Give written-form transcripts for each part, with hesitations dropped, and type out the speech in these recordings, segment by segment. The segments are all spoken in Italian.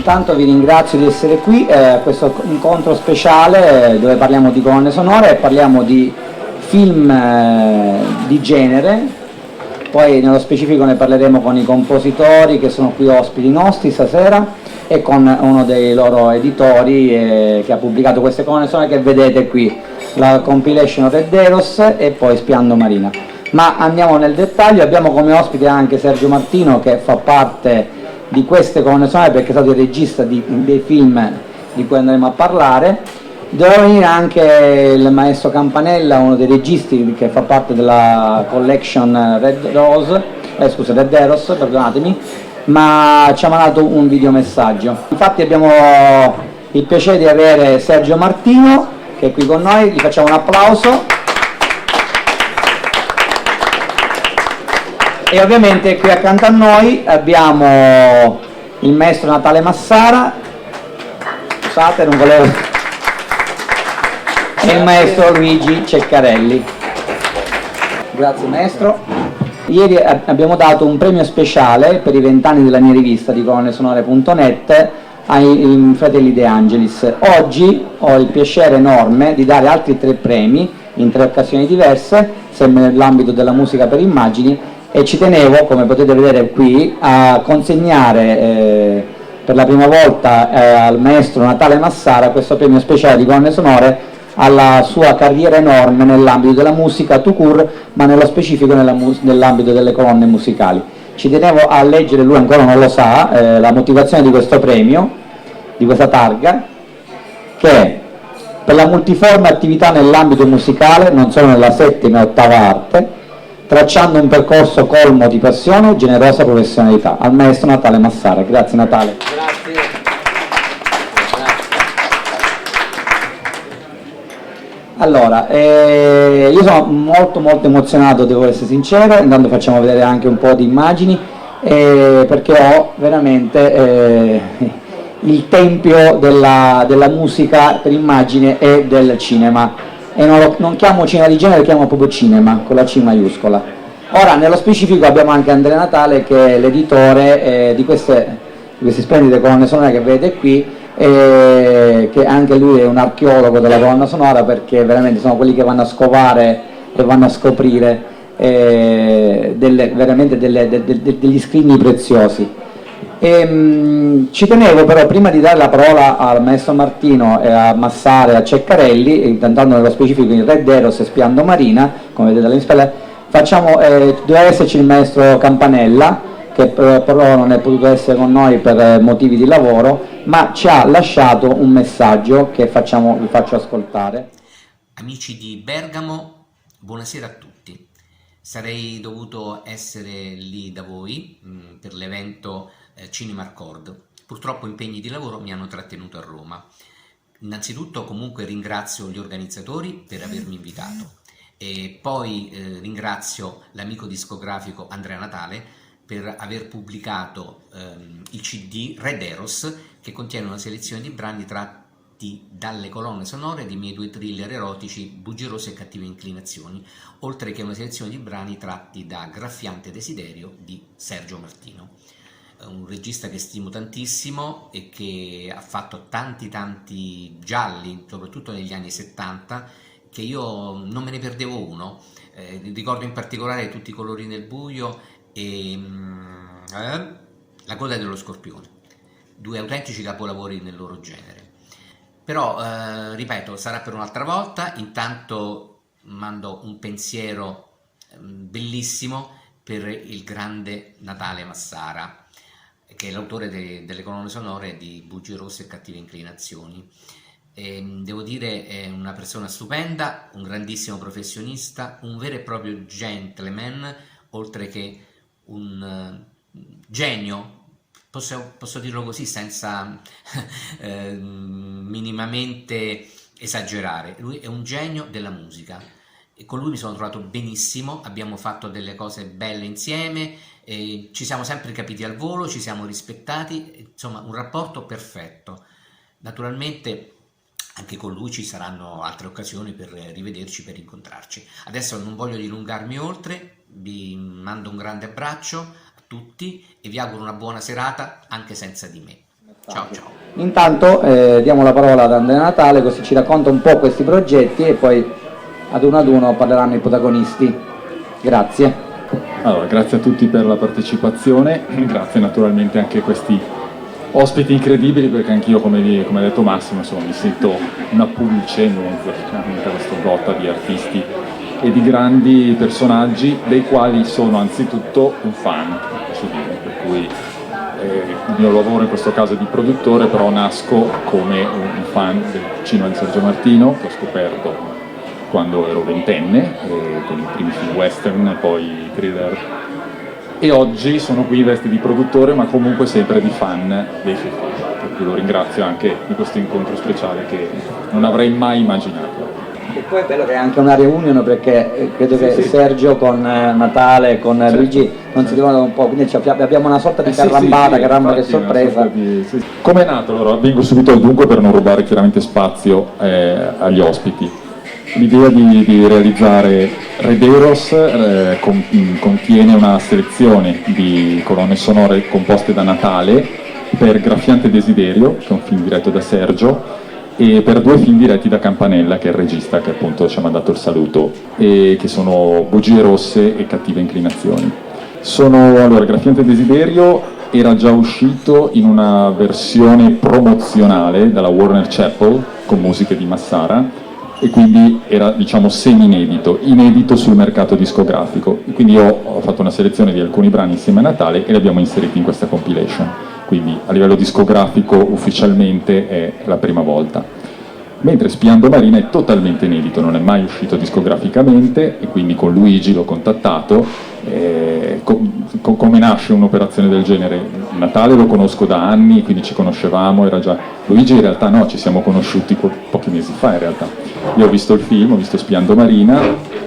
intanto vi ringrazio di essere qui a questo incontro speciale dove parliamo di colonne sonore e parliamo di film di genere. Poi nello specifico ne parleremo con i compositori che sono qui ospiti nostri stasera e con uno dei loro editori che ha pubblicato queste colonne sonore che vedete qui, la compilation Red Eros e poi Spiando Marina. Ma andiamo nel dettaglio, abbiamo come ospite anche Sergio Martino che fa parte di queste colonne sonore perché è stato il regista dei film di cui andremo a parlare. Doveva venire anche il maestro Campanella, uno dei registi che fa parte della collection Red Eros, perdonatemi, ma ci ha mandato un videomessaggio. Infatti abbiamo il piacere di avere Sergio Martino che è qui con noi, gli facciamo un applauso. E ovviamente qui accanto a noi abbiamo il maestro Natale Massara, scusate non volevo, e il maestro Luigi Ceccarelli. Grazie maestro. Ieri abbiamo dato un premio speciale per i 20 anni della mia rivista di colonnesonore.net ai fratelli De Angelis. Oggi ho il piacere enorme di dare altri 3 premi in 3 occasioni diverse, sempre nell'ambito della musica per immagini, e ci tenevo, come potete vedere qui, a consegnare per la prima volta al maestro Natale Massara questo premio speciale di colonne sonore alla sua carriera enorme nell'ambito della musica tout court, ma nello specifico nell'ambito delle colonne musicali. Ci tenevo a leggere, lui ancora non lo sa, la motivazione di questo premio, di questa targa, che è per la multiforme attività nell'ambito musicale, non solo nella 7ª e 8ª arte, tracciando un percorso colmo di passione e generosa professionalità. Al maestro Natale Massara. Grazie Natale. Grazie. Allora, io sono molto emozionato, devo essere sincero, intanto facciamo vedere anche un po' di immagini, perché ho veramente il tempio della musica per immagine e del cinema. E non chiamo cinema di genere, chiamo proprio cinema, con la C maiuscola. Ora, nello specifico abbiamo anche Andrea Natale, che è l'editore di queste splendide colonne sonore che vedete qui, che anche lui è un archeologo della colonna sonora, perché veramente sono quelli che vanno a scovare e vanno a scoprire veramente degli scrigni preziosi. Ci tenevo però, prima di dare la parola al maestro Martino e a Massara e a Ceccarelli, andando nello specifico in Red Eros e Spiando Marina, come vedete alle spalle, doveva esserci il maestro Campanella, che però non è potuto essere con noi per motivi di lavoro, ma ci ha lasciato un messaggio che vi faccio ascoltare. Amici di Bergamo, buonasera a tutti. Sarei dovuto essere lì da voi per l'evento Cinema Accord. Purtroppo impegni di lavoro mi hanno trattenuto a Roma. Innanzitutto comunque ringrazio gli organizzatori per avermi invitato e poi ringrazio l'amico discografico Andrea Natale per aver pubblicato il CD Red Eros, che contiene una selezione di brani tratti dalle colonne sonore dei miei 2 thriller erotici Bugie Rose e Cattive Inclinazioni, oltre che una selezione di brani tratti da Graffiante Desiderio di Sergio Martino. Un regista che stimo tantissimo e che ha fatto tanti gialli, soprattutto negli anni 70, che io non me ne perdevo uno. Ricordo in particolare Tutti i colori nel buio e La coda dello scorpione, 2 autentici capolavori nel loro genere. Però, ripeto, sarà per un'altra volta. Intanto mando un pensiero bellissimo per il grande Natale Massara, che è l'autore delle colonne sonore di Bugie Rosse e Cattive Inclinazioni. Devo dire è una persona stupenda, un grandissimo professionista, un vero e proprio gentleman, oltre che un genio, posso dirlo così senza minimamente esagerare. Lui è un genio della musica e con lui mi sono trovato benissimo, abbiamo fatto delle cose belle insieme, ci siamo sempre capiti al volo, ci siamo rispettati, insomma un rapporto perfetto. Naturalmente anche con lui ci saranno altre occasioni per rivederci, per incontrarci. Adesso non voglio dilungarmi oltre, vi mando un grande abbraccio a tutti e vi auguro una buona serata anche senza di me. Ciao ciao. Intanto diamo la parola ad Andrea Natale, così ci racconta un po' questi progetti e poi ad uno parleranno i protagonisti. Grazie. Allora, grazie a tutti per la partecipazione, grazie naturalmente anche a questi ospiti incredibili, perché anch'io, come ha detto Massimo, insomma, mi sento una pulce in mezzo a questa botta di artisti e di grandi personaggi, dei quali sono anzitutto un fan, posso dire, per cui il mio lavoro in questo caso è di produttore, però nasco come un fan del cinema di Sergio Martino, che ho scoperto quando ero ventenne, con i primi film western e poi i thriller, e oggi sono qui in veste di produttore, ma comunque sempre di fan dei suoi film, per cui lo ringrazio anche di questo incontro speciale che non avrei mai immaginato. E poi è bello che è anche una reunion, perché credo che Sergio con Natale, con Luigi non si trovano un po', quindi abbiamo una sorta di carambata, caramba che sorpresa. Come è nato? Allora, vengo subito al dunque per non rubare chiaramente spazio agli ospiti. L'idea di realizzare Rederos contiene una selezione di colonne sonore composte da Natale per Graffiante Desiderio, che è un film diretto da Sergio, e per 2 film diretti da Campanella, che è il regista che appunto ci ha mandato il saluto, e che sono Bugie Rosse e Cattive Inclinazioni. Allora, Graffiante Desiderio era già uscito in una versione promozionale dalla Warner Chappell con musiche di Massara, e quindi era, diciamo, semi-inedito, inedito sul mercato discografico. E quindi io ho fatto una selezione di alcuni brani insieme a Natale e li abbiamo inseriti in questa compilation. Quindi a livello discografico ufficialmente è la prima volta. Mentre Spiando Marina è totalmente inedito, non è mai uscito discograficamente, e quindi con Luigi l'ho contattato. Come nasce un'operazione del genere? Natale lo conosco da anni, quindi ci conoscevamo, era già... Luigi in realtà no, ci siamo conosciuti pochi mesi fa in realtà. Io ho visto il film, ho visto Spiando Marina,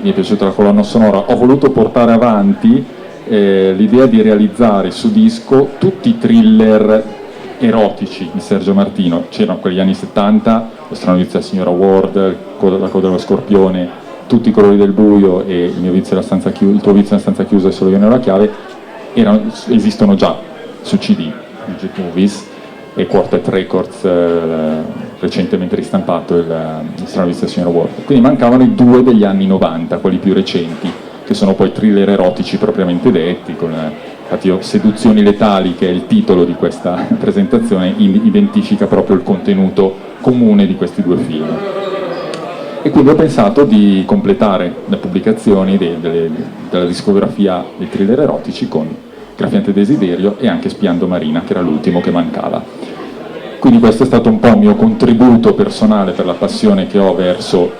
mi è piaciuta la colonna sonora, ho voluto portare avanti l'idea di realizzare su disco tutti i thriller erotici di Sergio Martino. C'erano quegli anni 70, Lo strano vizio della signora Ward, La coda dello scorpione, Tutti i colori del buio e Il tuo vizio nella stanza chiusa e Solo io ne ho la chiave. Esistono già su CD, Jet Movies e Quartet Records, recentemente ristampato il strano vizio della signora Ward. Quindi mancavano i 2 degli anni 90, quelli più recenti, che sono poi thriller erotici propriamente detti, infatti io Seduzioni letali, che è il titolo di questa presentazione, identifica proprio il contenuto comune di questi 2 film. E quindi ho pensato di completare le pubblicazioni della discografia dei thriller erotici con Graffiante Desiderio e anche Spiando Marina, che era l'ultimo che mancava. Quindi questo è stato un po' il mio contributo personale per la passione che ho verso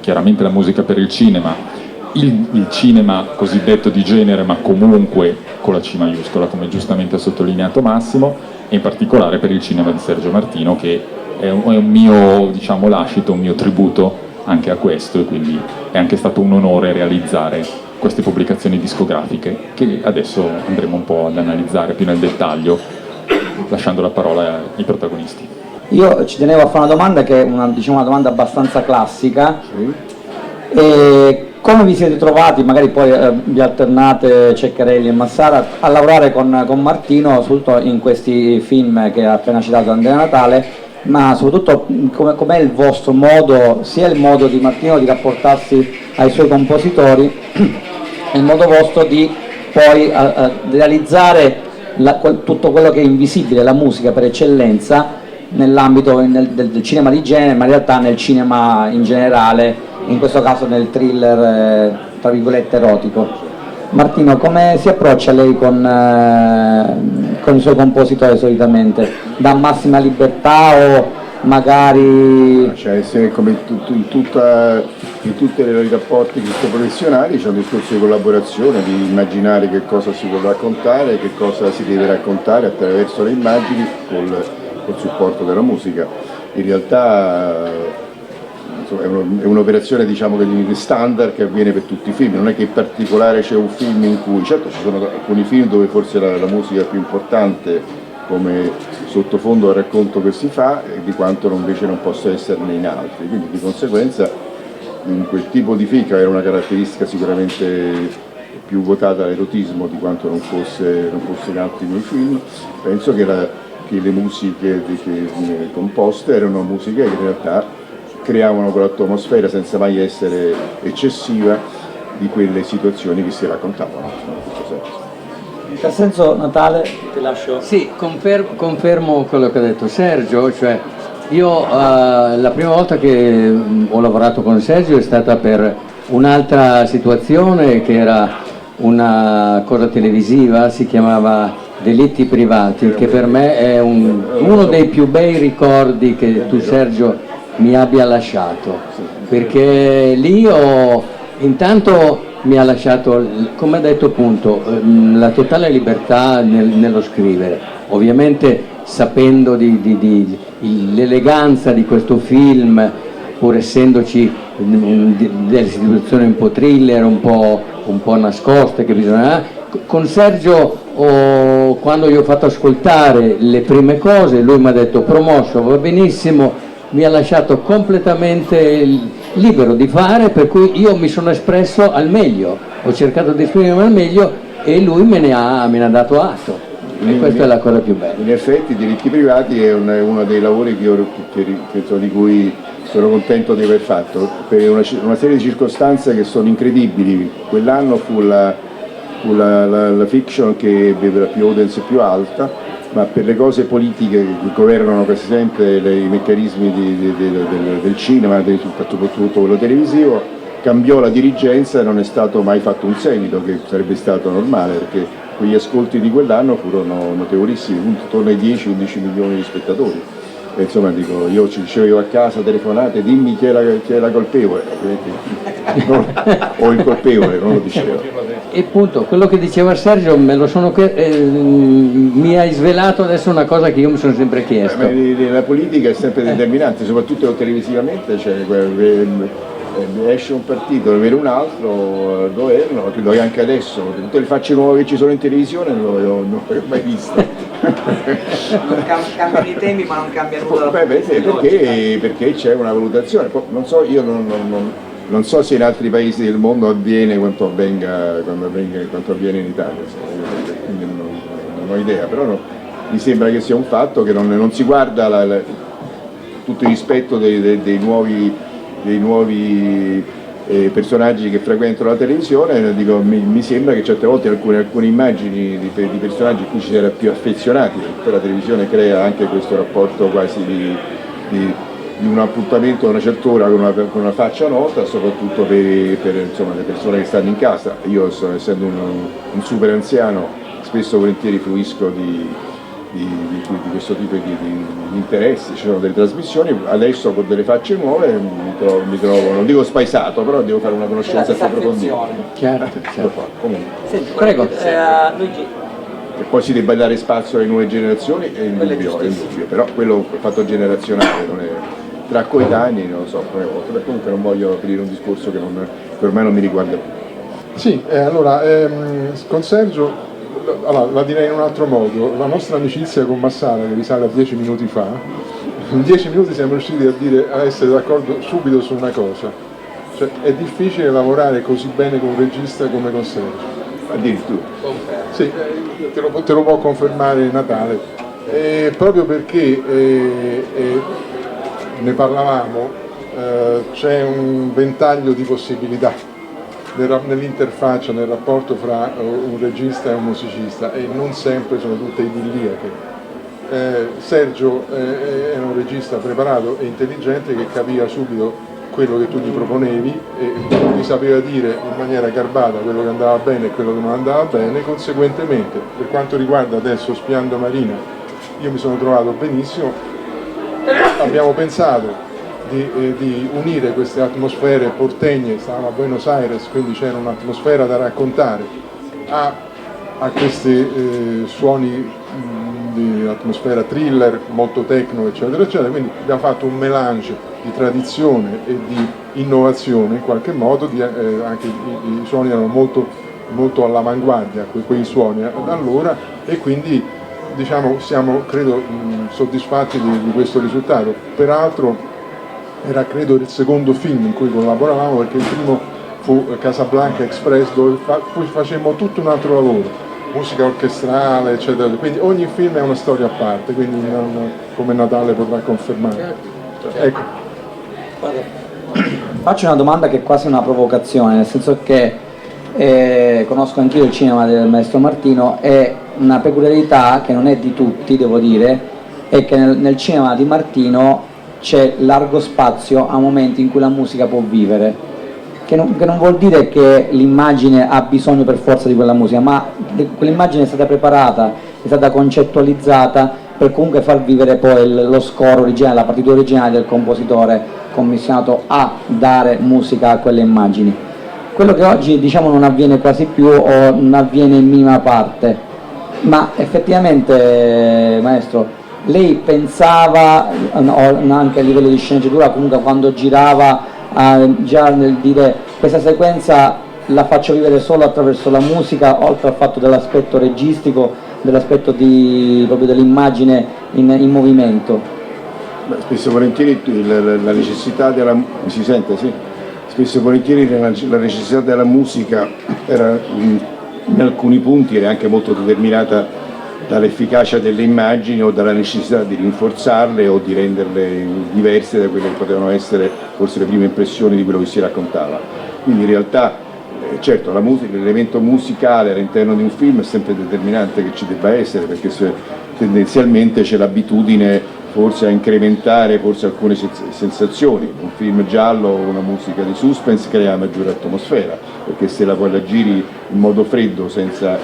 chiaramente la musica per il cinema, il cinema cosiddetto di genere, ma comunque con la C maiuscola, come giustamente ha sottolineato Massimo, e in particolare per il cinema di Sergio Martino, che è un mio, diciamo, lascito, un mio tributo anche a questo, e quindi è anche stato un onore realizzare queste pubblicazioni discografiche, che adesso andremo un po' ad analizzare più nel dettaglio, lasciando la parola ai protagonisti. Io ci tenevo a fare una domanda che è una domanda abbastanza classica. Come vi siete trovati, magari poi vi alternate Ceccarelli e Massara, a lavorare con Martino, soprattutto in questi film che ha appena citato Andrea Natale, ma soprattutto com'è il vostro modo, sia il modo di Martino di rapportarsi ai suoi compositori e il modo vostro di poi realizzare tutto quello che è invisibile, la musica per eccellenza, nell'ambito del cinema di genere, ma in realtà nel cinema in generale, in questo caso nel thriller tra virgolette erotico. Martino, come si approccia lei con i suoi compositori solitamente? Dà massima libertà o magari... Cioè, come in tutti i rapporti professionali c'è un discorso di collaborazione, di immaginare che cosa si vuole raccontare, che cosa si deve raccontare attraverso le immagini col supporto della musica. In realtà è un'operazione, diciamo, di standard che avviene per tutti i film, non è che in particolare c'è un film in cui, certo ci sono alcuni film dove forse la musica è più importante come sottofondo al racconto che si fa, di quanto invece non possa esserne in altri, quindi di conseguenza in quel tipo di film, che era una caratteristica sicuramente più votata all'erotismo di quanto non fosse in altri miei film, penso che che le musiche composte erano musiche che in realtà creavano quell'atmosfera senza mai essere eccessiva di quelle situazioni che si raccontavano. In questo senso. In tal senso, Natale, ti lascio. Sì, confermo quello che ha detto Sergio, cioè io la prima volta che ho lavorato con Sergio è stata per un'altra situazione che era una cosa televisiva, si chiamava Delitti privati, che per me è uno dei più bei ricordi che tu Sergio mi abbia lasciato, perché lì intanto mi ha lasciato, come ha detto appunto, la totale libertà nello scrivere, ovviamente sapendo l'eleganza di questo film, pur essendoci delle situazioni un po' thriller, un po' nascoste che bisogna. Con Sergio, quando gli ho fatto ascoltare le prime cose, lui mi ha detto promosso, va benissimo, mi ha lasciato completamente libero di fare, per cui io mi sono espresso al meglio, ho cercato di esprimermi al meglio e lui me ne ha dato atto. E questa è la cosa più bella. In effetti i diritti privati è uno dei lavori di cui sono contento di aver fatto, per una serie di circostanze che sono incredibili. Quell'anno fu la fiction che ebbe la più audience più alta, ma per le cose politiche che governano quasi sempre i meccanismi del cinema, soprattutto quello televisivo, cambiò la dirigenza e non è stato mai fatto un seguito, che sarebbe stato normale, perché quegli ascolti di quell'anno furono notevolissimi, intorno ai 10-11 milioni di spettatori. E insomma, dico, io ci ricevevo a casa telefonate, dimmi chi è la colpevole, o il colpevole, non lo dicevo. E appunto, quello che diceva Sergio mi hai svelato adesso una cosa che io mi sono sempre chiesto. La politica è sempre determinante, soprattutto televisivamente, cioè, esce un partito, avere un altro al governo, credo che anche adesso, tutte le facce nuove che ci sono in televisione non le ho mai viste. Cambiano i temi ma non cambia nulla. Perché c'è una valutazione, non so, io non so se in altri paesi del mondo avviene quanto avviene in Italia, quindi non ho idea, però mi sembra che sia un fatto che non si guarda tutto il rispetto dei nuovi personaggi che frequentano la televisione. Dico, mi sembra che certe volte alcune immagini di personaggi a cui ci si era più affezionati, perché poi la televisione crea anche questo rapporto quasi di un appuntamento a una certa ora con una faccia nota, soprattutto per insomma, le persone che stanno in casa. Io, essendo un super anziano, spesso volentieri fruisco di questo tipo di interessi, ci sono delle trasmissioni, adesso con delle facce nuove mi trovo, non dico spaesato, però devo fare una conoscenza più approfondita. Certo. Comunque. Senti, Prego. Luigi. E poi si debba dare spazio alle nuove generazioni, è indubbio, però quello è fatto generazionale, non è, tra coetanei non lo so, comunque non voglio aprire un discorso che per me non mi riguarda più. Sì, allora, con Sergio, la direi in un altro modo, la nostra amicizia con Massara, che risale a 10 minuti fa, in 10 minuti siamo riusciti a essere d'accordo subito su una cosa, cioè è difficile lavorare così bene con un regista come con Sergio. Addirittura. Sì, te lo può confermare Natale, proprio perché ne parlavamo, c'è un ventaglio di possibilità nell'interfaccia, nel rapporto fra un regista e un musicista, e non sempre sono tutte idilliache. Sergio è un regista preparato e intelligente che capiva subito quello che tu gli proponevi e gli sapeva dire in maniera garbata quello che andava bene e quello che non andava bene. Conseguentemente, per quanto riguarda adesso Spiando Marina, io mi sono trovato benissimo. Abbiamo pensato di unire queste atmosfere portegne, stavamo a Buenos Aires, quindi c'era un'atmosfera da raccontare, a questi suoni di atmosfera thriller, molto techno, eccetera, eccetera. Quindi abbiamo fatto un mélange di tradizione e di innovazione in qualche modo, anche i suoni erano molto all'avanguardia, quei suoni allora, e quindi diciamo siamo credo soddisfatti di questo risultato. Peraltro era credo il secondo film in cui collaboravamo, perché il primo fu Casablanca Express, dove poi facemmo tutto un altro lavoro, musica orchestrale, eccetera. Quindi ogni film è una storia a parte, quindi come Natale potrà confermare. Ecco. Faccio una domanda che è quasi una provocazione, nel senso che conosco anch'io il cinema del maestro Martino, e una peculiarità che non è di tutti, devo dire, è che nel cinema di Martino c'è largo spazio a momenti in cui la musica può vivere, che non vuol dire che l'immagine ha bisogno per forza di quella musica, ma quell'immagine è stata preparata, è stata concettualizzata per comunque far vivere poi lo score originale, la partitura originale del compositore commissionato a dare musica a quelle immagini. Quello che oggi diciamo non avviene quasi più o non avviene in minima parte, ma effettivamente, maestro, lei pensava, anche a livello di sceneggiatura, comunque quando girava, già nel dire questa sequenza la faccio vivere solo attraverso la musica, oltre al fatto dell'aspetto registico, dell'aspetto proprio dell'immagine in movimento? Beh, spesso e volentieri la necessità della... Mi si sente, sì? Spesso e volentieri la necessità della musica era, in alcuni punti era anche molto determinata dall'efficacia delle immagini o dalla necessità di rinforzarle o di renderle diverse da quelle che potevano essere forse le prime impressioni di quello che si raccontava. Quindi in realtà, certo, l'elemento musicale all'interno di un film è sempre determinante che ci debba essere, perché tendenzialmente c'è l'abitudine forse a incrementare forse alcune sensazioni. Un film giallo o una musica di suspense crea maggiore atmosfera, perché se la giri in modo freddo senza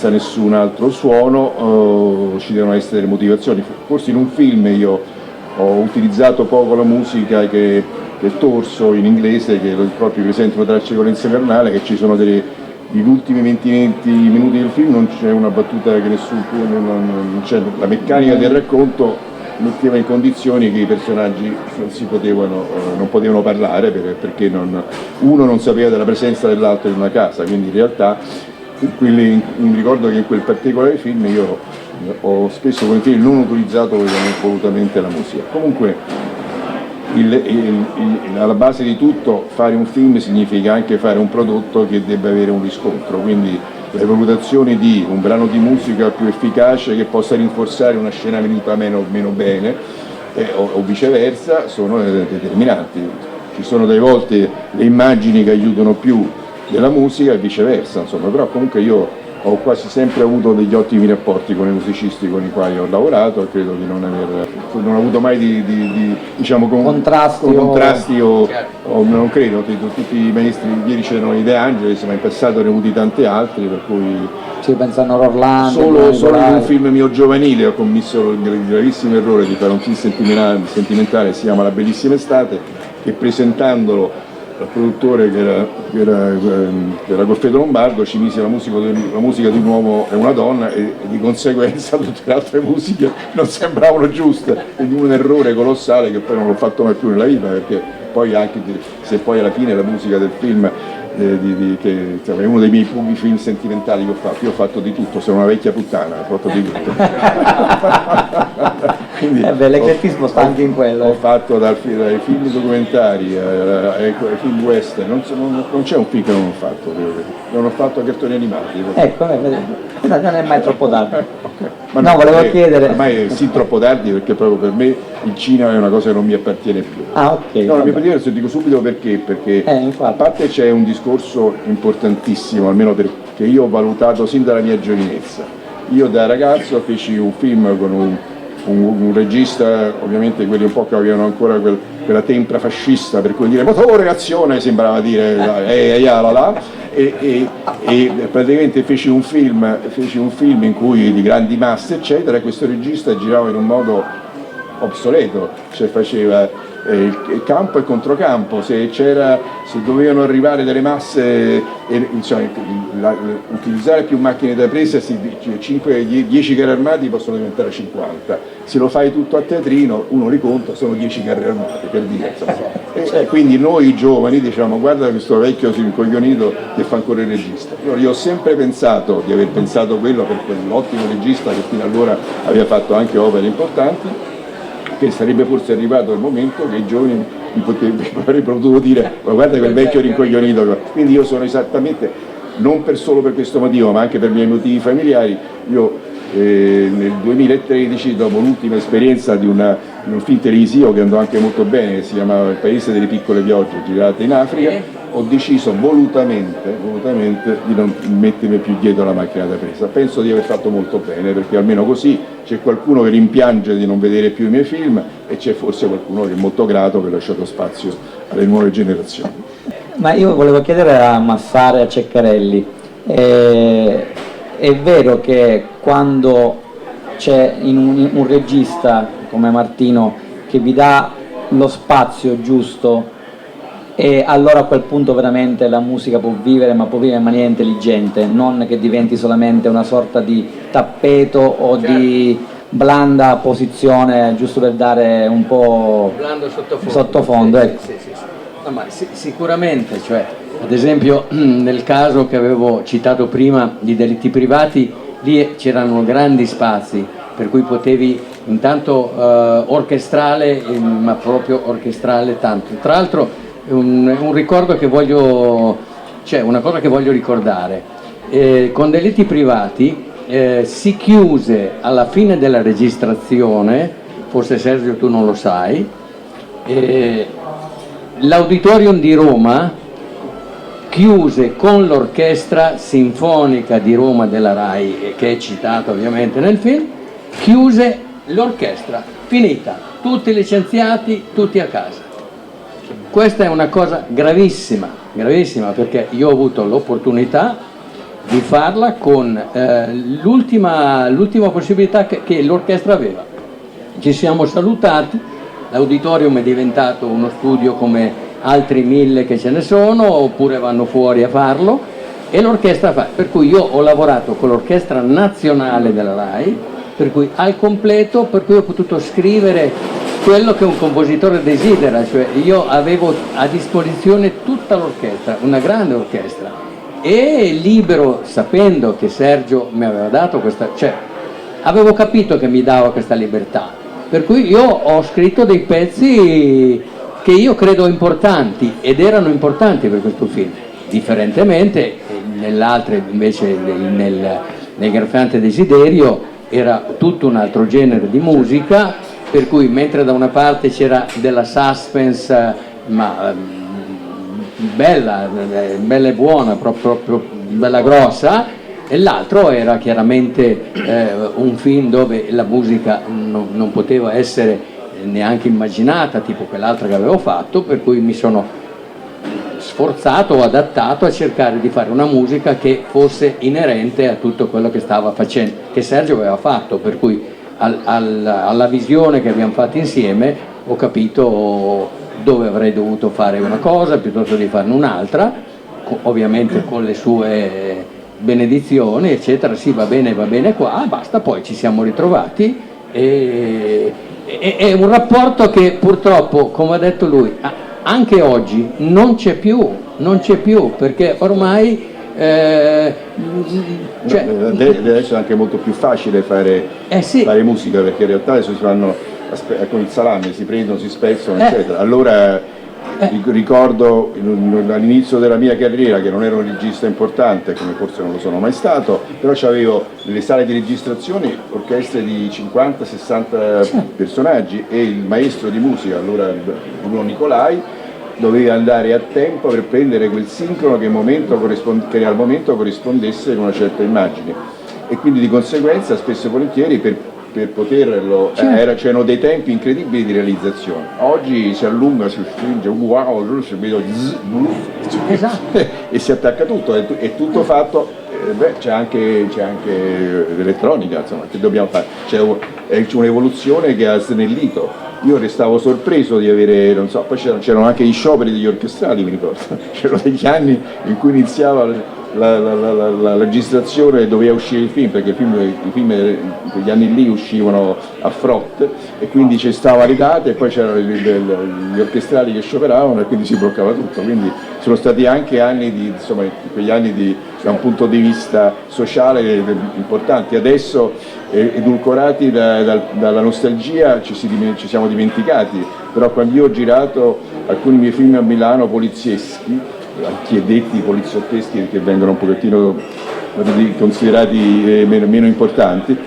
nessun altro suono ci devono essere delle motivazioni. Forse in un film io ho utilizzato poco la musica che è Torso in inglese, che proprio presenta una traccia di violenza invernale, che ci sono negli ultimi 20 minuti del film non c'è una battuta che non c'è, la meccanica del racconto metteva in condizioni che i personaggi non potevano parlare perché uno non sapeva della presenza dell'altro in una casa, quindi in realtà mi ricordo che in quel particolare film io ho spesso volentieri non utilizzato volutamente la musica. Comunque alla base di tutto fare un film significa anche fare un prodotto che debba avere un riscontro, quindi le valutazioni di un brano di musica più efficace che possa rinforzare una scena venuta meno bene o viceversa sono determinanti. Ci sono delle volte le immagini che aiutano più della musica e viceversa, insomma, però comunque io ho quasi sempre avuto degli ottimi rapporti con i musicisti con i quali ho lavorato e credo di non ho avuto mai diciamo contrasti o non credo, tutti i maestri, ieri c'erano i De Angelis, ma in passato ne ho avuti tanti altri, per cui sì, pensano a Orlando, solo in un film mio giovanile ho commesso il gravissimo errore di fare un film sentimentale, si chiama La bellissima estate, che presentandolo al produttore che era Goffredo Lombardo ci mise la musica di un uomo e una donna e di conseguenza tutte le altre musiche non sembravano giuste, quindi un errore colossale che poi non l'ho fatto mai più nella vita, perché poi anche se poi alla fine la musica del film che è uno dei miei pochi film sentimentali che ho fatto, io ho fatto di tutto, sono una vecchia puttana, ho fatto di tutto. Quindi l'eclettismo sta anche in quello. Ho fatto dai film documentari ai film western, non c'è un film che non ho fatto, non ho fatto cartoni animati. Ecco, non è mai troppo tardi. Okay. No, volevo chiedere. Ormai sì, troppo tardi, perché proprio per me il cinema è una cosa che non mi appartiene più. Ah, ok. No, non mi appartiene, lo dico subito perché a parte c'è un discorso importantissimo, almeno che io ho valutato sin dalla mia giovinezza. Io da ragazzo feci un film con un regista, ovviamente quelli un po' che avevano ancora quella tempra fascista, per cui dire motore, azione, sembrava dire e praticamente feci un film in cui di grandi masse eccetera, e questo regista girava in un modo obsoleto, cioè faceva il campo e controcampo, se dovevano arrivare delle masse, utilizzare più macchine da presa, 10 carri armati possono diventare 50, se lo fai tutto a teatrino uno li conta, sono 10 carri armati, per dire, e quindi noi giovani diciamo guarda questo vecchio rincoglionito che fa ancora il regista. Io ho sempre pensato di aver pensato quello per quell'ottimo regista che fino allora aveva fatto anche opere importanti, che sarebbe forse arrivato il momento che i giovani mi avrebbero potuto dire ma guarda quel vecchio rincoglionito. Quindi io sono esattamente, non solo per questo motivo, ma anche per i miei motivi familiari. Io nel 2013, dopo l'ultima esperienza di un film televisivo che andò anche molto bene, che si chiamava Il Paese delle piccole piogge, girato in Africa, ho deciso volutamente di non mettermi più dietro la macchina da presa. Penso di aver fatto molto bene, perché almeno così c'è qualcuno che rimpiange di non vedere più i miei film e c'è forse qualcuno che è molto grato per aver lasciato spazio alle nuove generazioni. Ma io volevo chiedere a Massara e a Ceccarelli, è vero che quando c'è un regista come Martino che vi dà lo spazio giusto, e allora a quel punto veramente la musica può vivere, ma può vivere in maniera intelligente, non che diventi solamente una sorta di tappeto o di blanda posizione giusto per dare un po' blando sottofondo, ecco. Sì. No, ma sicuramente, cioè, ad esempio nel caso che avevo citato prima di Delitti Privati, lì c'erano grandi spazi per cui potevi intanto orchestrale, ma proprio orchestrale tanto. Tra l'altro un ricordo che voglio, cioè una cosa che voglio ricordare, con Delitti Privati si chiuse alla fine della registrazione, forse Sergio tu non lo sai, l'Auditorium di Roma chiuse con l'Orchestra Sinfonica di Roma della RAI, che è citata ovviamente nel film, chiuse l'orchestra, finita, tutti licenziati, tutti a casa. Questa è una cosa gravissima, perché io ho avuto l'opportunità di farla con l'ultima possibilità che l'orchestra aveva. Ci siamo salutati, l'auditorium è diventato uno studio come altri 1000 che ce ne sono, oppure vanno fuori a farlo, e l'orchestra fa. Per cui io ho lavorato con l'Orchestra Nazionale della RAI, per cui al completo, per cui ho potuto scrivere quello che un compositore desidera, cioè io avevo a disposizione tutta l'orchestra, una grande orchestra, e libero, sapendo che Sergio mi aveva dato questa, cioè avevo capito che mi dava questa libertà, per cui io ho scritto dei pezzi che io credo importanti, ed erano importanti per questo film, differentemente nell'altro, invece nel Graffiante Desiderio era tutto un altro genere di musica, per cui mentre da una parte c'era della suspense, ma bella e buona, proprio bella grossa, e l'altro era chiaramente un film dove la musica non poteva essere neanche immaginata, tipo quell'altra che avevo fatto, per cui mi sono sforzato o adattato a cercare di fare una musica che fosse inerente a tutto quello che stava facendo, che Sergio aveva fatto, per cui alla visione che abbiamo fatto insieme ho capito dove avrei dovuto fare una cosa piuttosto di farne un'altra, ovviamente con le sue benedizioni eccetera. Sì, va bene qua, basta. Poi ci siamo ritrovati e è un rapporto che purtroppo, come ha detto lui, anche oggi non c'è più, perché ormai adesso è anche molto più facile fare musica, perché in realtà adesso si fanno con il salame, si prendono, si spezzano, eccetera. Allora ricordo all'inizio della mia carriera, che non ero un regista importante, come forse non lo sono mai stato, però avevo nelle sale di registrazione orchestre di 50-60 personaggi, e il maestro di musica, allora Bruno Nicolai, doveva andare a tempo per prendere quel sincrono che al momento corrispondesse con una certa immagine, e quindi di conseguenza spesso e volentieri per poterlo c'erano dei tempi incredibili di realizzazione. Oggi si allunga, si stringe, e si attacca tutto, è tutto fatto. C'è anche l'elettronica, insomma, che dobbiamo fare, c'è un'evoluzione che ha snellito. Io restavo sorpreso di avere, non so, poi c'erano anche gli scioperi degli orchestrali, mi ricordo, c'erano degli anni in cui iniziava la registrazione e doveva uscire il film, perché i film in quegli anni lì uscivano a frotte, e quindi c'è stava le date, e poi c'erano gli orchestrali che scioperavano, e quindi si bloccava tutto. Quindi sono stati anche anni quegli anni da un punto di vista sociale importanti. Adesso edulcorati dalla nostalgia ci siamo dimenticati, però quando io ho girato alcuni miei film a Milano polizieschi, archiedetti poliziotteschi che vengono un pochettino considerati meno importanti.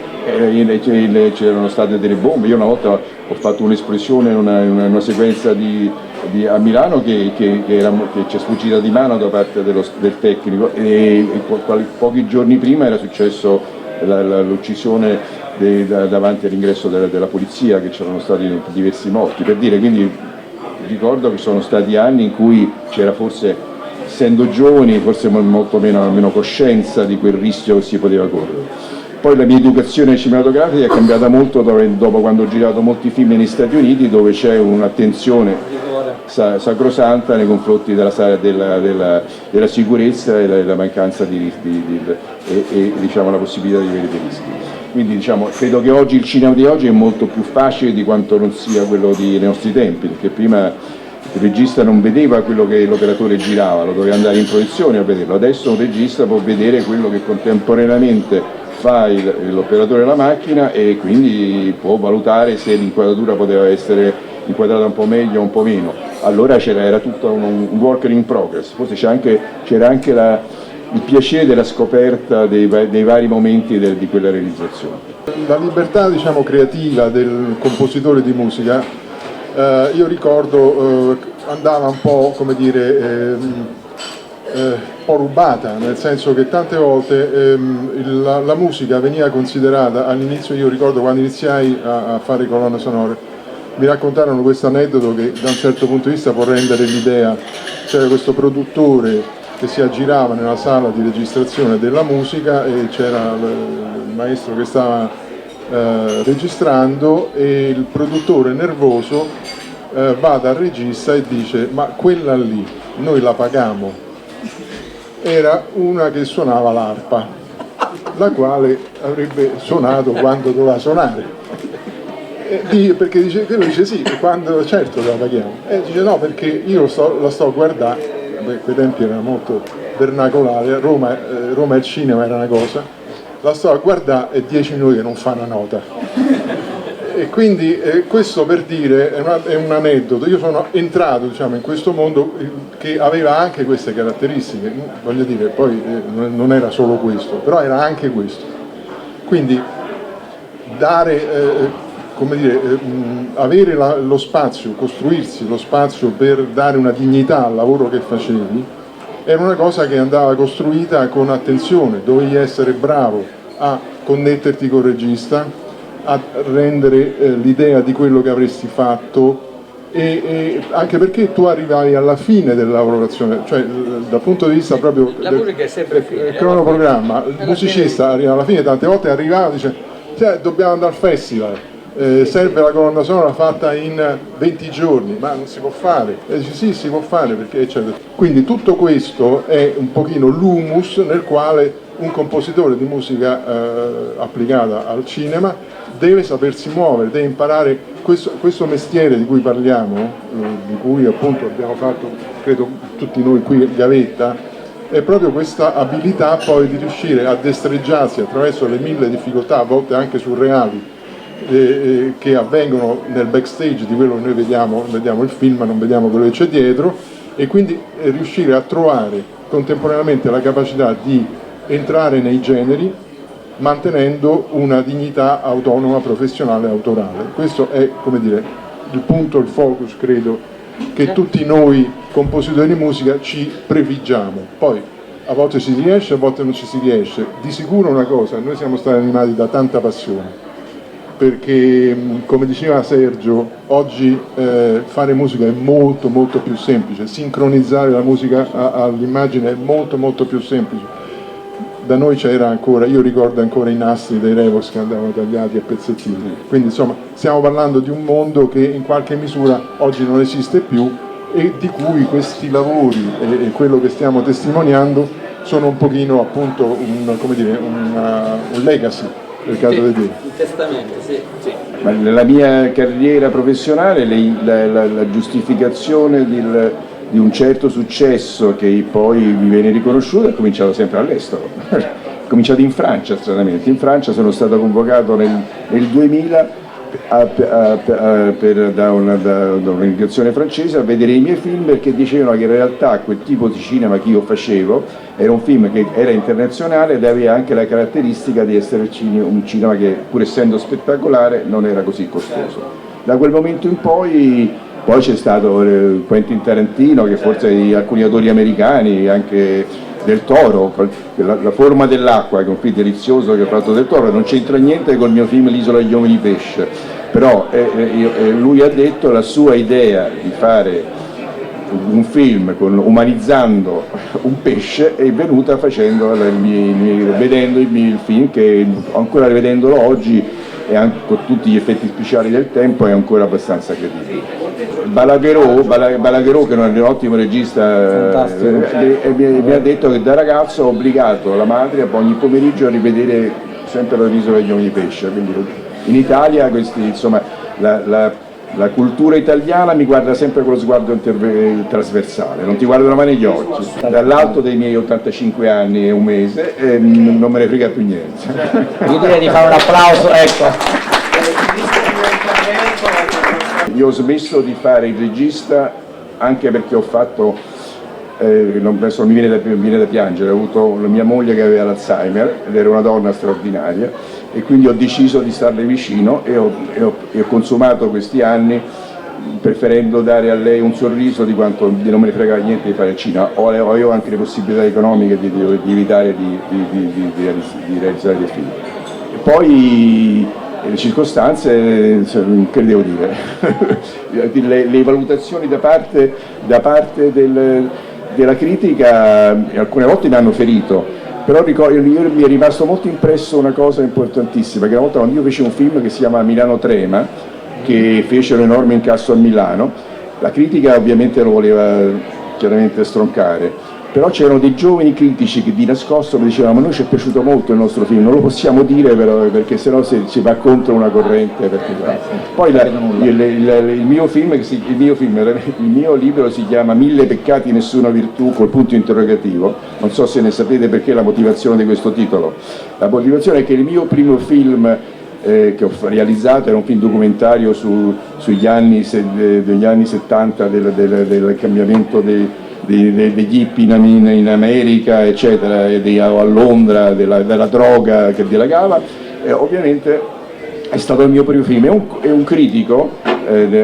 C'erano state delle bombe. Io una volta ho fatto un'esplosione in una sequenza a Milano che ci è sfuggita di mano da parte del tecnico, e pochi giorni prima era successo l'uccisione davanti all'ingresso della polizia, che c'erano stati diversi morti, per dire. Quindi ricordo che sono stati anni in cui c'era, forse essendo giovani, forse molto meno coscienza di quel rischio che si poteva correre. Poi la mia educazione cinematografica è cambiata molto dopo, quando ho girato molti film negli Stati Uniti, dove c'è un'attenzione sacrosanta nei confronti della sicurezza e la mancanza diciamo, la possibilità di avere dei rischi. Quindi diciamo, credo che oggi il cinema di oggi è molto più facile di quanto non sia quello dei nostri tempi, perché prima il regista non vedeva quello che l'operatore girava, lo doveva andare in proiezione a vederlo. Adesso un regista può vedere quello che contemporaneamente fa l'operatore della macchina, e quindi può valutare se l'inquadratura poteva essere inquadrata un po' meglio o un po' meno. Allora era tutto un work in progress, forse c'era anche il piacere della scoperta dei vari momenti di quella realizzazione. La libertà, diciamo, creativa del compositore di musica, io ricordo andava un po', come dire, un po' rubata, nel senso che tante volte la musica veniva considerata all'inizio. Io ricordo quando iniziai a fare colonne sonore, mi raccontarono questo aneddoto che da un certo punto di vista può rendere l'idea. C'era questo produttore che si aggirava nella sala di registrazione della musica, e c'era il maestro che stava registrando, e il produttore nervoso va dal regista e dice: ma quella lì noi la paghiamo. Era una che suonava l'arpa, la quale avrebbe suonato quando doveva suonare, perché quello dice sì, quando certo la paghiamo, e dice no, perché io la sto a guardare. Quei tempi era molto vernacolare, Roma e il cinema era una cosa, la sto a guardare e 10 minuti che non fa una nota. E quindi questo, per dire, è un aneddoto. Io sono entrato, diciamo, in questo mondo che aveva anche queste caratteristiche, voglio dire, poi non era solo questo, però era anche questo. Quindi dare, come dire, avere lo spazio, costruirsi lo spazio per dare una dignità al lavoro che facevi, era una cosa che andava costruita con attenzione. Dovevi essere bravo a connetterti col regista, a rendere l'idea di quello che avresti fatto, e anche perché tu arrivavi alla fine della lavorazione, cioè dal punto di vista proprio del cronoprogramma. Il musicista arriva alla fine, tante volte arrivava e dice: dobbiamo andare al festival, serve la colonna sonora fatta in 20 giorni, ma non si può fare. E dice sì, si può fare, perché eccetera. Quindi tutto questo è un pochino l'humus nel quale un compositore di musica applicata al cinema deve sapersi muovere, deve imparare questo mestiere di cui parliamo, di cui appunto abbiamo fatto, credo tutti noi qui, gavetta. È proprio questa abilità poi di riuscire a destreggiarsi attraverso le mille difficoltà, a volte anche surreali, che avvengono nel backstage di quello che noi vediamo il film, ma non vediamo quello che c'è dietro, e quindi riuscire a trovare contemporaneamente la capacità di entrare nei generi, mantenendo una dignità autonoma, professionale e autorale. Questo è, come dire, il punto, il focus, credo, che tutti noi compositori di musica ci prefiggiamo. Poi a volte ci si riesce, a volte non ci si riesce. Di sicuro una cosa: noi siamo stati animati da tanta passione, perché, come diceva Sergio, oggi fare musica è molto molto più semplice, sincronizzare la musica all'immagine è molto molto più semplice. Da noi c'era ancora, io ricordo ancora i nastri dei Revox che andavano tagliati a pezzettini, quindi insomma stiamo parlando di un mondo che in qualche misura oggi non esiste più, e di cui questi lavori e quello che stiamo testimoniando sono un pochino, appunto, un legacy, per caso di dire. Il testamento, sì. Ma nella mia carriera professionale la giustificazione di un certo successo che poi mi viene riconosciuto è cominciato sempre all'estero. Ho cominciato in Francia, stranamente. In Francia sono stato convocato nel 2000 da un'organizzazione francese a vedere i miei film, perché dicevano che in realtà quel tipo di cinema che io facevo era un film che era internazionale ed aveva anche la caratteristica di essere un cinema che, pur essendo spettacolare, non era così costoso. Da quel momento in poi c'è stato Quentin Tarantino, che forse alcuni autori americani, anche Del Toro, la forma dell'acqua, che è un film delizioso che ha fatto Del Toro, non c'entra niente col mio film L'isola degli uomini pesce, però lui ha detto la sua idea di fare un film umanizzando un pesce è venuta vedendo il film, che ancora rivedendolo oggi e anche con tutti gli effetti speciali del tempo è ancora abbastanza credibile. Balaguerò, che è un ottimo regista, mi ha detto che da ragazzo ha obbligato la madre ogni pomeriggio a rivedere sempre L'isola degli uomini pesce, quindi in Italia la cultura italiana mi guarda sempre con lo sguardo trasversale, non ti guardano mai negli occhi. Dall'alto dei miei 85 anni e un mese non me ne frega più niente. Io direi di fare un applauso, ecco. Io ho smesso di fare il regista anche perché ho fatto, adesso mi viene da piangere, ho avuto la mia moglie che aveva l'Alzheimer ed era una donna straordinaria e quindi ho deciso di starle vicino e ho consumato questi anni preferendo dare a lei un sorriso di quanto non me ne frega niente di fare il cinema. Avevo anche le possibilità economiche di evitare di realizzare dei film. E poi le circostanze, che devo dire, le valutazioni da parte della critica alcune volte mi hanno ferito, però mi è rimasto molto impresso una cosa importantissima, che una volta quando io feci un film che si chiama Milano Trema, che fece un enorme incasso a Milano, la critica ovviamente lo voleva chiaramente stroncare, però c'erano dei giovani critici che di nascosto mi dicevano: ma noi ci è piaciuto molto il nostro film, non lo possiamo dire però, perché sennò si va contro una corrente. Poi il mio libro si chiama 1000 peccati nessuna virtù col punto interrogativo, non so se ne sapete perché la motivazione di questo titolo. La motivazione è che il mio primo film che ho realizzato era un film documentario degli anni 70 del cambiamento degli hippie in America, eccetera, a Londra, della droga che dilagava, ovviamente è stato il mio primo film. È un critico,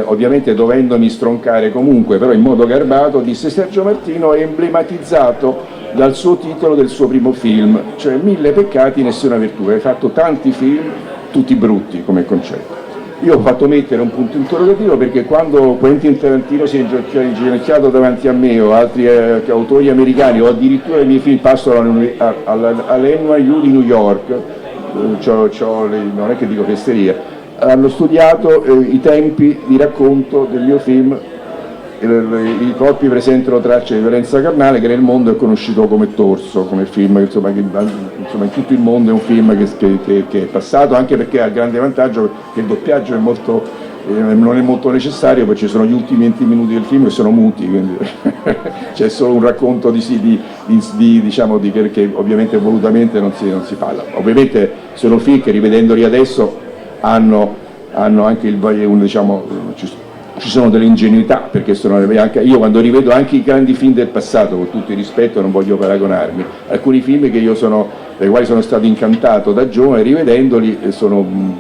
ovviamente dovendomi stroncare comunque, però in modo garbato, disse: Sergio Martino è emblematizzato dal suo titolo del suo primo film, cioè 1000 peccati nessuna virtù. Hai fatto tanti film, tutti brutti come concetto. Io ho fatto mettere un punto interrogativo perché quando Quentin Tarantino si è inginocchiato davanti a me o altri autori americani o addirittura i miei film passano all'NYU di New York, non è che dico festeria, hanno studiato i tempi di racconto del mio film I corpi presentano tracce di violenza carnale, che nel mondo è conosciuto come Torso, come film che in tutto il mondo è un film che è passato, anche perché ha il grande vantaggio che il doppiaggio non è molto necessario, perché ci sono gli ultimi 20 minuti del film che sono muti, quindi c'è solo un racconto perché ovviamente volutamente non si parla. Ovviamente sono film che rivedendoli adesso hanno anche ci sono delle ingenuità, perché io quando rivedo anche i grandi film del passato, con tutto il rispetto non voglio paragonarmi, alcuni film dai quali sono stato incantato da giovane, rivedendoli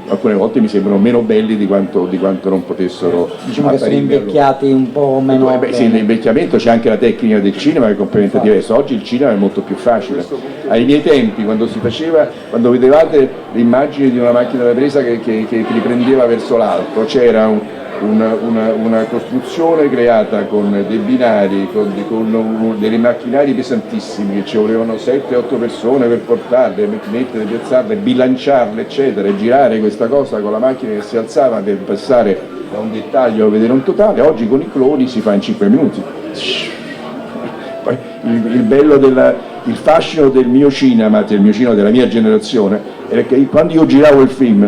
alcune volte mi sembrano meno belli di quanto non potessero. Diciamo che sono invecchiati un po' meno. Sì, nell'invecchiamento c'è anche la tecnica del cinema che è completamente diversa. Oggi il cinema è molto più facile. Ai miei tempi, quando vedevate le immagini di una macchina da presa che riprendeva verso l'alto, c'era una costruzione creata con dei binari, con dei macchinari pesantissimi, che ci volevano 7-8 persone per portarle, metterle, piazzarle, bilanciarle, eccetera, e girare questa cosa con la macchina che si alzava per passare da un dettaglio a vedere un totale. Oggi con i cloni si fa in 5 minuti. Poi il fascino del mio cinema della mia generazione, era che quando io giravo il film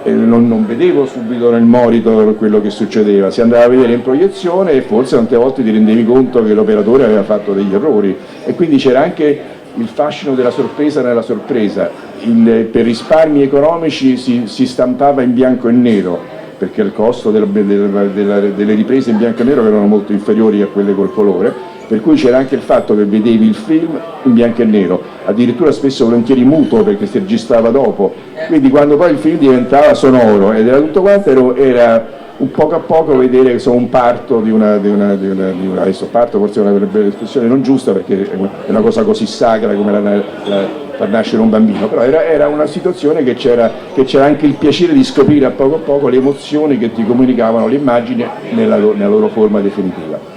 non vedevo subito nel monitor quello che succedeva, si andava a vedere in proiezione e forse tante volte ti rendevi conto che l'operatore aveva fatto degli errori, e quindi c'era anche il fascino della sorpresa nella sorpresa. Per risparmi economici si stampava in bianco e nero, perché il costo delle riprese in bianco e nero erano molto inferiori a quelle col colore, per cui c'era anche il fatto che vedevi il film in bianco e nero, addirittura spesso volentieri muto perché si registrava dopo, quindi quando poi il film diventava sonoro ed era tutto quanto, era un poco a poco vedere un parto di una adesso parto forse è una espressione non giusta perché è una cosa così sacra come far nascere un bambino, però era una situazione che c'era anche il piacere di scoprire a poco le emozioni che ti comunicavano l'immagine nella loro forma definitiva.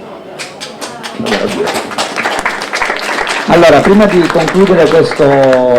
Allora, prima di concludere questo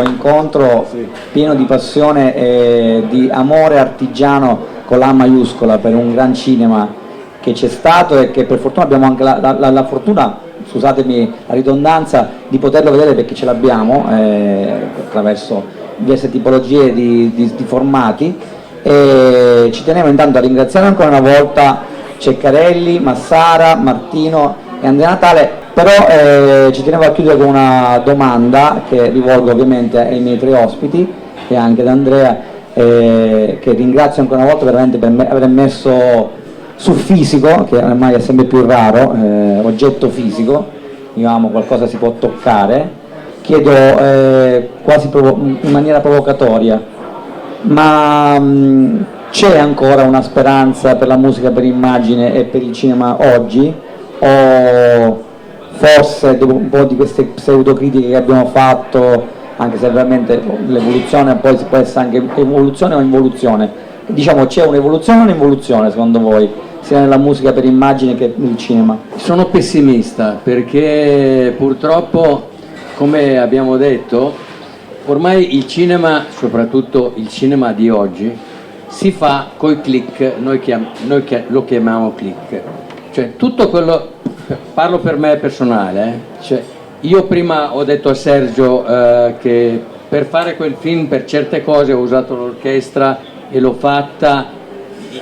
incontro pieno di passione e di amore artigiano con la maiuscola per un gran cinema che c'è stato e che per fortuna abbiamo anche la fortuna, scusatemi la ridondanza, di poterlo vedere perché ce l'abbiamo attraverso diverse tipologie di formati, e ci tenevo intanto a ringraziare ancora una volta Ceccarelli, Massara, Martino e Andrea Natale, però ci tenevo a chiudere con una domanda che rivolgo ovviamente ai miei tre ospiti e anche ad Andrea, che ringrazio ancora una volta veramente per aver messo sul fisico, che ormai è sempre più raro, oggetto fisico. Io amo qualcosa si può toccare. Chiedo quasi in maniera provocatoria, ma c'è ancora una speranza per la musica per immagine e per il cinema oggi? O forse dopo un po' di queste pseudocritiche che abbiamo fatto, anche se veramente l'evoluzione poi si può essere anche evoluzione o involuzione, diciamo c'è un'evoluzione o un'involuzione secondo voi, sia nella musica per immagine che nel cinema? Sono pessimista perché purtroppo, come abbiamo detto, ormai il cinema, soprattutto il cinema di oggi, si fa coi click, noi lo chiamiamo click, cioè tutto quello, parlo per me personale, cioè, io prima ho detto a Sergio che per fare quel film per certe cose ho usato l'orchestra e l'ho fatta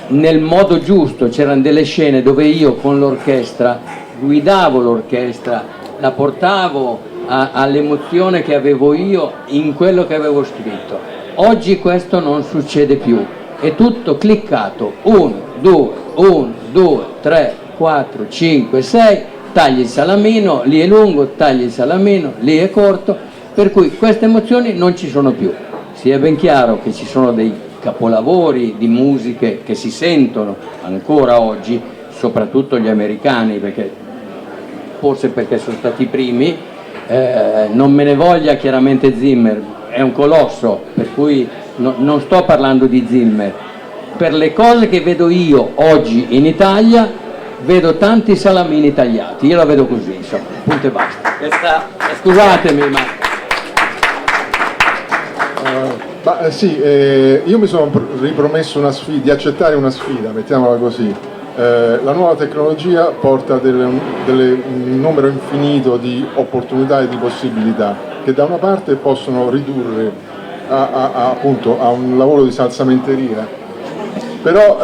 nel modo giusto, c'erano delle scene dove io con l'orchestra guidavo l'orchestra, la portavo all'emozione che avevo io in quello che avevo scritto. Oggi questo non succede più, è tutto cliccato, 1, 2, 3, 4, 5, 6, tagli il salamino, lì è lungo, tagli il salamino, lì è corto, per cui queste emozioni non ci sono più. Sia ben chiaro che ci sono dei capolavori di musiche che si sentono ancora oggi, soprattutto gli americani, forse perché sono stati i primi, non me ne voglia chiaramente Zimmer, è un colosso, per cui non sto parlando di Zimmer. Per le cose che vedo io oggi in Italia, vedo tanti salamini tagliati, io la vedo così, insomma, punto e basta. Scusatemi, sì, io mi sono ripromesso di accettare una sfida, mettiamola così. La nuova tecnologia porta un numero infinito di opportunità e di possibilità che da una parte possono ridurre appunto a un lavoro di salsamenteria, però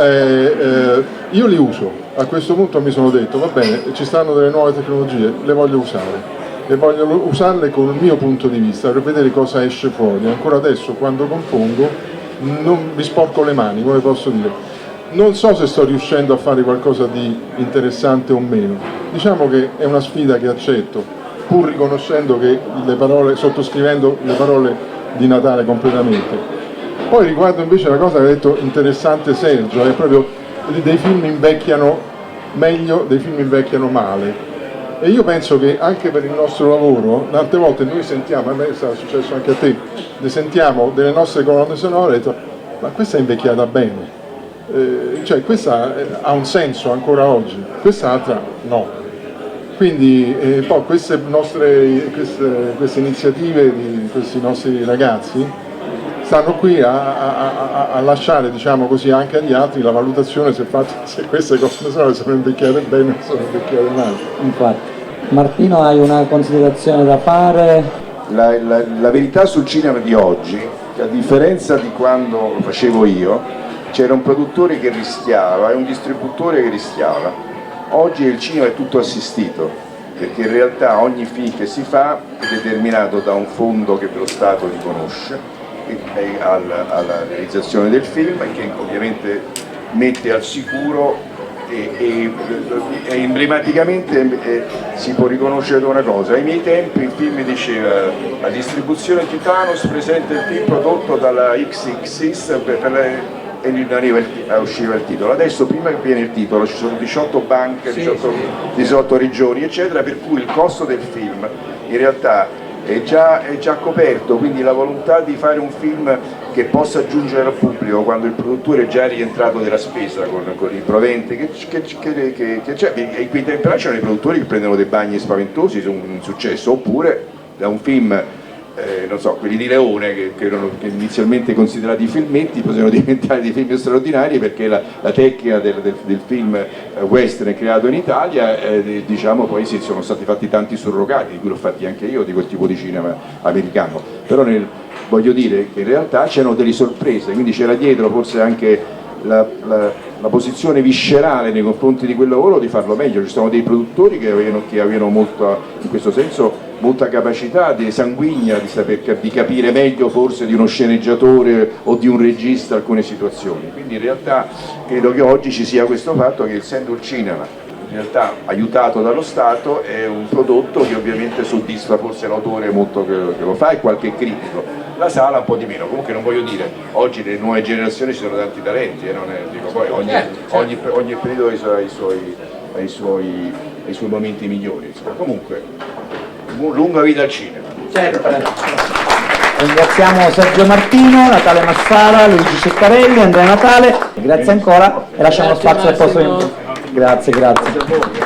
io li uso. A questo punto mi sono detto, va bene, ci stanno delle nuove tecnologie, le voglio usare. E voglio usarle con il mio punto di vista per vedere cosa esce fuori. Ancora adesso quando compongo non mi sporco le mani, come posso dire. Non so se sto riuscendo a fare qualcosa di interessante o meno. Diciamo che è una sfida che accetto, pur riconoscendo che sottoscrivendo le parole di Natale completamente. Poi riguardo invece la cosa che ha detto interessante Sergio, è proprio dei film invecchiano meglio, dei film invecchiano male. E io penso che anche per il nostro lavoro, tante volte noi sentiamo, a me è successo anche a te, sentiamo delle nostre colonne sonore e detto, ma questa è invecchiata bene, cioè questa ha un senso ancora oggi, quest'altra no. Quindi poi queste iniziative di questi nostri ragazzi stanno qui a lasciare, diciamo così, anche agli altri la valutazione se queste cose sono invecchiate bene o sono invecchiate male. Infatti. Martino, hai una considerazione da fare? La verità sul cinema di oggi, che a differenza di quando lo facevo io, c'era un produttore che rischiava e un distributore che rischiava. Oggi il cinema è tutto assistito, perché in realtà ogni film che si fa è determinato da un fondo che lo Stato riconosce alla realizzazione del film, che ovviamente mette al sicuro e emblematicamente si può riconoscere una cosa. Ai miei tempi il film diceva: la distribuzione Titanos presenta il film prodotto dalla XXX e non usciva il titolo. Adesso prima che viene il titolo ci sono 18 banche, 18 regioni eccetera, per cui il costo del film in realtà è già coperto, quindi la volontà di fare un film che possa giungere al pubblico quando il produttore è già rientrato nella spesa con il provente che c'è, e qui in c'erano i produttori che prendono dei bagni spaventosi, sono un successo, oppure da un film non so, quelli di Leone che erano inizialmente considerati filmetti possono diventare dei film straordinari, perché la tecnica del film western creato in Italia, diciamo, poi sono stati fatti tanti surrogati, di cui l'ho fatti anche io, di quel tipo di cinema americano, però voglio dire che in realtà c'erano delle sorprese, quindi c'era dietro forse anche la posizione viscerale nei confronti di quel lavoro di farlo meglio. Ci sono dei produttori che avevano molta, in questo senso, molta capacità sanguigna di capire meglio forse di uno sceneggiatore o di un regista alcune situazioni, quindi in realtà credo che oggi ci sia questo fatto che, essendo il cinema in realtà aiutato dallo Stato, è un prodotto che ovviamente soddisfa forse l'autore molto che lo fa e qualche critico, la sala un po' di meno. Comunque non voglio dire, oggi nelle nuove generazioni ci sono tanti talenti, dico, poi ogni periodo ha i suoi momenti migliori, insomma. Comunque lunga vita al cinema. Certo. Ringraziamo Sergio Martino, Natale Massara, Luigi Ceccarelli, Andrea Natale, grazie ancora e lasciamo lo spazio al prossimo. Grazie.